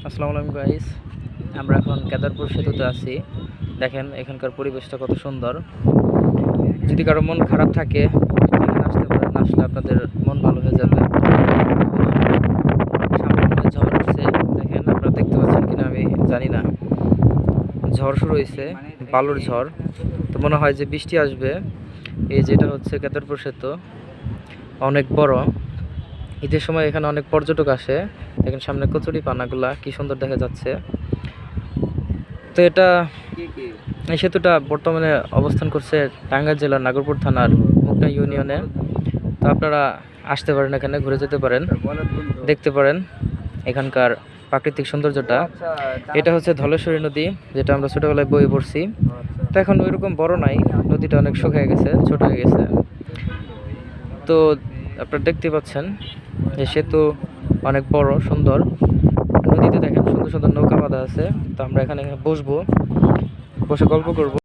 আসসালামু আলাইকুম গাইস, আমরা এখন কেদারপুর সেতুতে আছি। দেখেন এখানকার পরিবেশটা কত সুন্দর। যদি কারো মন খারাপ থাকে এখানে আসতে পারেন, আসলে আপনাদের মন ভালো হয়ে যাবে। সামনে মনে হয় ঝড় আসছে, দেখেন আপনারা দেখতে পাচ্ছেন কিনা আমি জানি না। ঝড় শুরু হয়েছে, বালুর ঝড়, তো মনে হয় যে বৃষ্টি আসবে। এই যেটা হচ্ছে কেদারপুর সেতু, অনেক বড়। ঈদের সময় এখানে অনেক পর্যটক আসে। দেখেন সামনে কচুরি পানাগুলা কি সুন্দর দেখা যাচ্ছে। তো এই সেতুটা বর্তমানে অবস্থান করছে টাঙ্গাইল জেলার নাগরপুর থানার মুকনা ইউনিয়নে। তো আপনারা আসতে পারেন, এখানে ঘুরে যেতে পারেন, দেখতে পারেন এখানকার প্রাকৃতিক সৌন্দর্যটা। এটা হচ্ছে ধলেশ্বরী নদী, যেটা আমরা ছোটোবেলায় বইয়ে পড়ছি। তো এখন ওইরকম বড় নাই, নদীটা অনেক শুকিয়ে গেছে, ছোট হয়ে গেছে। তো আপনারা দেখতে পাচ্ছেন যে সেতু অনেক বড় সুন্দর। নদীতে দেখেন সুন্দর সুন্দর নৌকা বাঁধা আছে। তো আমরা এখানে বসবো, বসে গল্প করব।